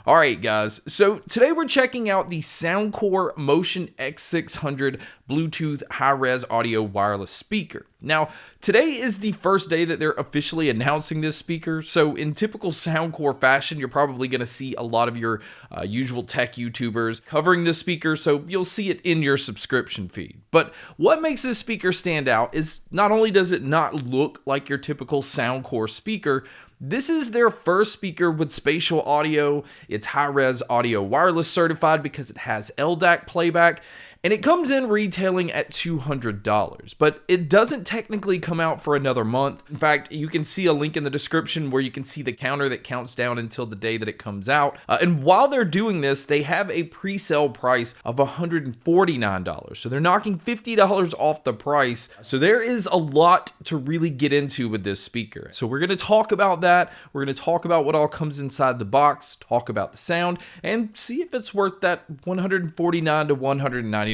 Alright guys, so today we're checking out the Soundcore Motion X600 Bluetooth high-res audio wireless speaker. Now, today is the first day that they're officially announcing this speaker, so in typical Soundcore fashion, you're probably going to see a lot of your usual tech YouTubers covering this speaker, so you'll see it in your subscription feed. But what makes this speaker stand out is not only does it not look like your typical Soundcore speaker, this is their first speaker with spatial audio. It's high-res audio wireless certified because it has LDAC playback, and it comes in retailing at $200, but it doesn't technically come out for another month. In fact, you can see a link in the description where you can see the counter that counts down until the day that it comes out. And while they're doing this, they have a pre-sale price of $149. So they're knocking $50 off the price. So there is a lot to really get into with this speaker. So we're going to talk about that. We're going to talk about what all comes inside the box, talk about the sound, and see if it's worth that $149 to $199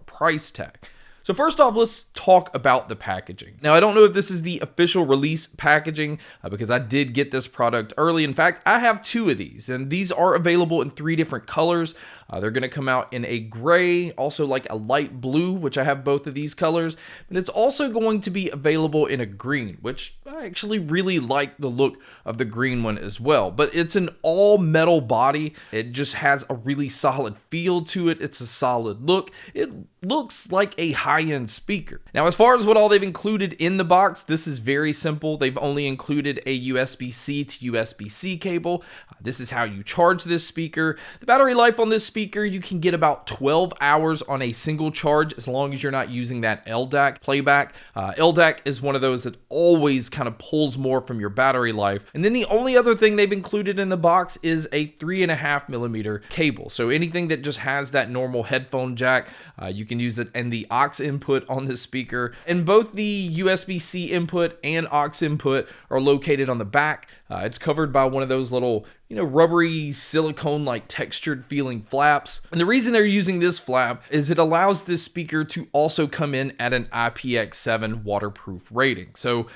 price tag. So first off, let's talk about the packaging. Now, I don't know if this is the official release packaging because I did get this product early. In fact, I have two of these, and these are available in 3 different colors. They're going to come out in a gray, also like a light blue, which I have both of these colors, but it's also going to be available in a green, which I actually really like the look of the green one as well. But it's an all metal body. It just has a really solid feel to it. It's a solid look. It looks like a high-end speaker. Now, as far as what all they've included in the box, this is very simple. They've only included a USB-C to USB-C cable. This is how you charge this speaker. The battery life on this speaker, you can get about 12 hours on a single charge as long as you're not using that LDAC playback. LDAC is one of those that always kind of pulls more from your battery life. And then the only other thing they've included in the box is a 3.5mm cable. So anything that just has that normal headphone jack, you can use it in the aux input on this speaker. And both the USB-C input and aux input are located on the back. It's covered by one of those little, rubbery silicone-like textured feeling flaps. And the reason they're using this flap is it allows this speaker to also come in at an IPX7 waterproof rating. So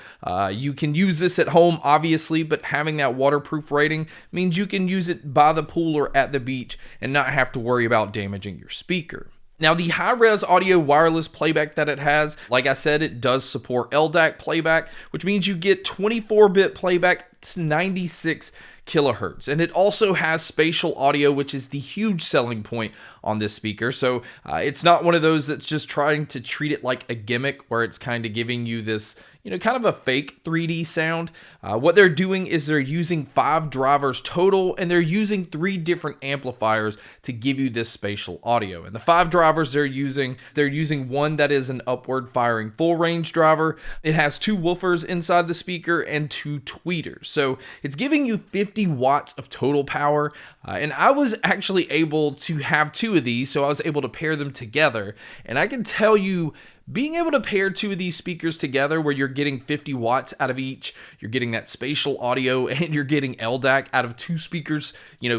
you can use this at home, obviously, but having that waterproof rating means you can use it by the pool or at the beach and not have to worry about damaging your speaker. Now, the high-res audio wireless playback that it has, like I said, it does support LDAC playback, which means you get 24-bit playback to 96 kilohertz. And it also has spatial audio, which is the huge selling point on this speaker. So it's not one of those that's just trying to treat it like a gimmick where it's kind of giving you this, kind of a fake 3D sound. What they're doing is they're using 5 drivers total, and they're using 3 different amplifiers to give you this spatial audio. And the 5 drivers they're using one that is an upward firing full range driver. It has 2 woofers inside the speaker and 2 tweeters. So it's giving you 50 watts of total power. And I was actually able to have 2 of these, so I was able to pair them together. And I can tell you, being able to pair 2 of these speakers together where you're getting 50 watts out of each, you're getting that spatial audio, and you're getting LDAC out of 2 speakers,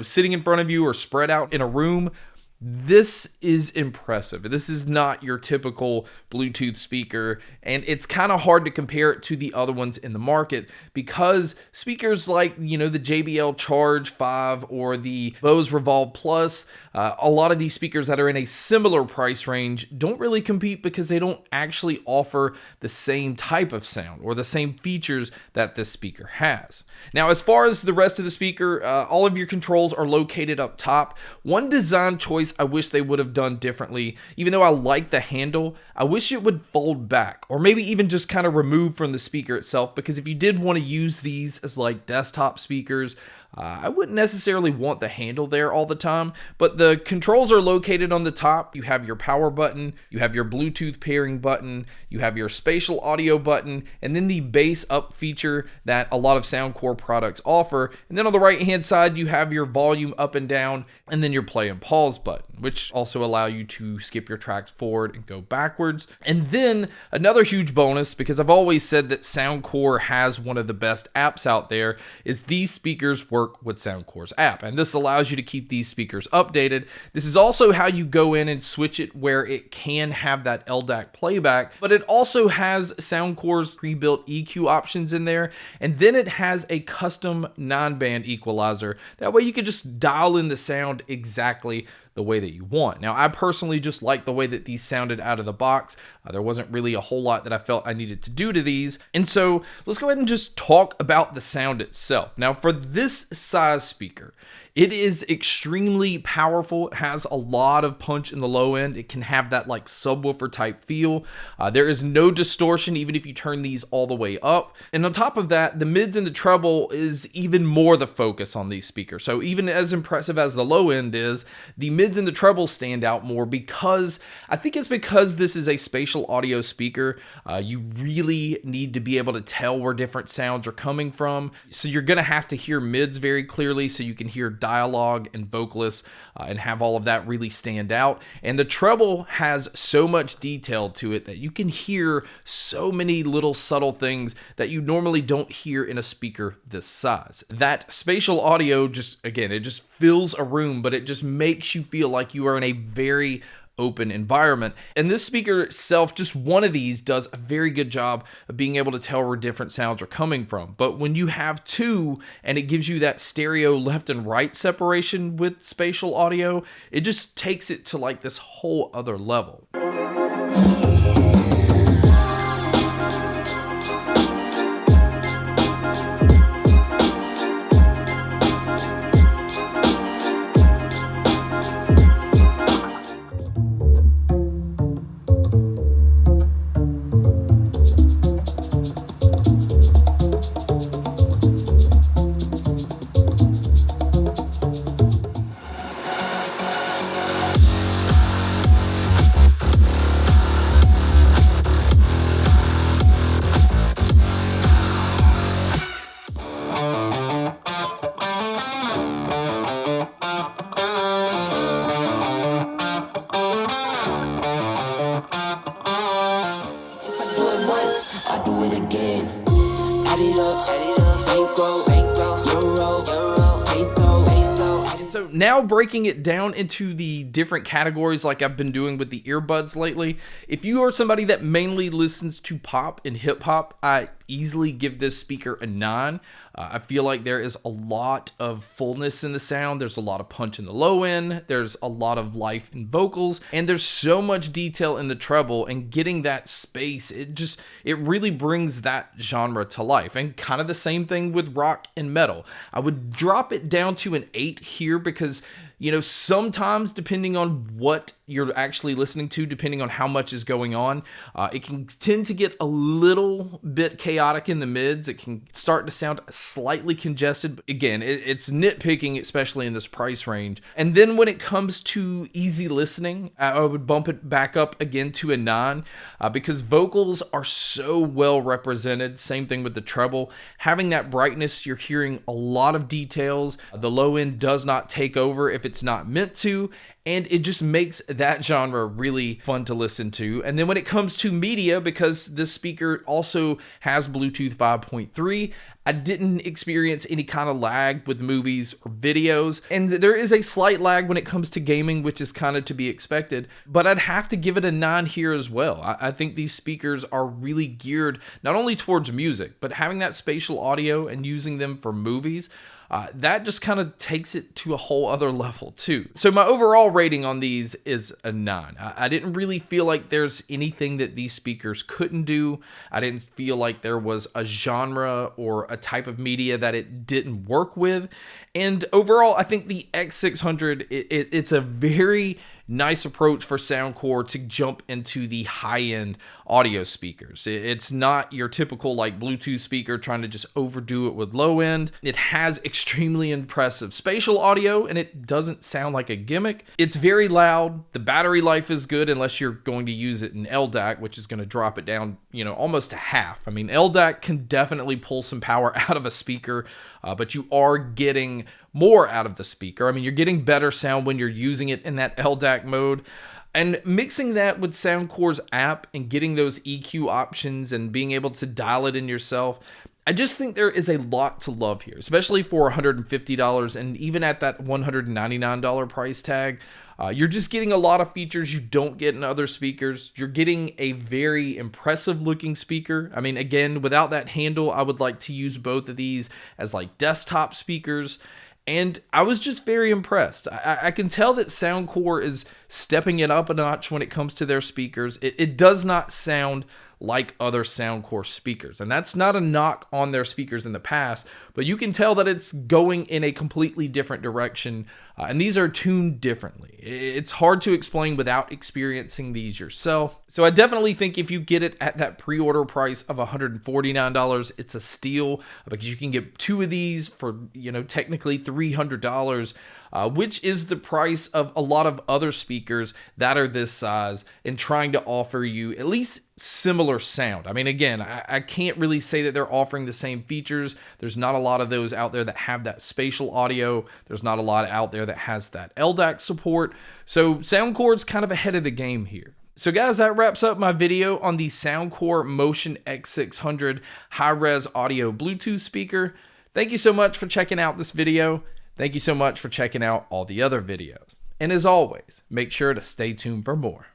sitting in front of you or spread out in a room, this is impressive. This is not your typical Bluetooth speaker, and it's kind of hard to compare it to the other ones in the market because speakers like, the JBL Charge 5 or the Bose Revolve Plus, a lot of these speakers that are in a similar price range don't really compete because they don't actually offer the same type of sound or the same features that this speaker has. Now, as far as the rest of the speaker, all of your controls are located up top. One design choice I wish they would have done differently, even though I like the handle, I wish it would fold back or maybe even just kind of remove from the speaker itself, because if you did want to use these as like desktop speakers, I wouldn't necessarily want the handle there all the time, but the controls are located on the top. You have your power button, you have your Bluetooth pairing button, you have your spatial audio button, and then the bass up feature that a lot of Soundcore products offer. And then on the right hand side, you have your volume up and down, and then your play and pause button, which also allow you to skip your tracks forward and go backwards. And then another huge bonus, because I've always said that Soundcore has one of the best apps out there, is these speakers work work with Soundcore's app. And this allows you to keep these speakers updated. This is also how you go in and switch it where it can have that LDAC playback, but it also has Soundcore's pre-built EQ options in there. And then it has a custom 9-band equalizer. That way you can just dial in the sound exactly the way that you want. Now, I personally just like the way that these sounded out of the box. There wasn't really a whole lot that I felt I needed to do to these. And so let's go ahead and just talk about the sound itself. Now, for this size speaker, it is extremely powerful. It has a lot of punch in the low end. It can have that like subwoofer type feel. There is no distortion even if you turn these all the way up. And on top of that, the mids and the treble is even more the focus on these speakers. So even as impressive as the low end is, the mids and the treble stand out more because I think it's because this is a spatial audio speaker. You really need to be able to tell where different sounds are coming from. So you're going to have to hear mids very clearly so you can hear dialogue and vocalists and have all of that really stand out. And the treble has so much detail to it that you can hear so many little subtle things that you normally don't hear in a speaker this size. That spatial audio just, again, it just fills a room, but it just makes you feel like you are in a very open environment. And this speaker itself, just one of these, does a very good job of being able to tell where different sounds are coming from. But when you have two and it gives you that stereo left and right separation with spatial audio, it just takes it to like this whole other level. So now breaking it down into the different categories like I've been doing with the earbuds lately, if you are somebody that mainly listens to pop and hip hop, I easily give this speaker a 9. I feel like there is a lot of fullness in the sound. There's a lot of punch in the low end. There's a lot of life in vocals, and there's so much detail in the treble, and getting that space, it really brings that genre to life. And kind of the same thing with rock and metal. I would drop it down to an 8 here because, you know, sometimes depending on what you're actually listening to, depending on how much is going on, it can tend to get a little bit chaotic in the mids. It can start to sound slightly congested. Again, it's nitpicking, especially in this price range. And then when it comes to easy listening, I would bump it back up again to a 9 because vocals are so well represented. Same thing with the treble. Having that brightness, you're hearing a lot of details. The low end does not take over if it's not meant to, and it just makes that genre really fun to listen to. And then when it comes to media, because this speaker also has Bluetooth 5.3, I didn't experience any kind of lag with movies or videos. And there is a slight lag when it comes to gaming, which is kind of to be expected, but I'd have to give it a 9 here as well. I think these speakers are really geared not only towards music, but having that spatial audio and using them for movies, that just kind of takes it to a whole other level too. So my overall rating on these is a 9. I didn't really feel like there's anything that these speakers couldn't do. I didn't feel like there was a genre or a type of media that it didn't work with. And overall, I think the X600, it's a very nice approach for Soundcore to jump into the high-end audio speakers. It's not your typical like Bluetooth speaker trying to just overdo it with low end. It has extremely impressive spatial audio, and it doesn't sound like a gimmick. It's very loud. The battery life is good unless you're going to use it in LDAC, which is going to drop it down, you know, almost to half. I mean, LDAC can definitely pull some power out of a speaker, but you are getting more out of the speaker. I mean, you're getting better sound when you're using it in that LDAC mode. And mixing that with Soundcore's app and getting those EQ options and being able to dial it in yourself, I just think there is a lot to love here, especially for $150, and even at that $199 price tag. You're just getting a lot of features you don't get in other speakers. You're getting a very impressive looking speaker. I mean, again, without that handle, I would like to use both of these as like desktop speakers. And I was just very impressed. I can tell that Soundcore is stepping it up a notch when it comes to their speakers. It does not sound like other Soundcore speakers. And that's not a knock on their speakers in the past, but you can tell that it's going in a completely different direction. And these are tuned differently. It's hard to explain without experiencing these yourself. So I definitely think if you get it at that pre-order price of $149, it's a steal, because you can get two of these for, technically $300. Which is the price of a lot of other speakers that are this size and trying to offer you at least similar sound. I mean, again, I can't really say that they're offering the same features. There's not a lot of those out there that have that spatial audio. There's not a lot out there that has that LDAC support. So Soundcore's kind of ahead of the game here. So guys, that wraps up my video on the Soundcore Motion X600 high-res audio Bluetooth speaker. Thank you so much for checking out this video. Thank you so much for checking out all the other videos. And as always, make sure to stay tuned for more.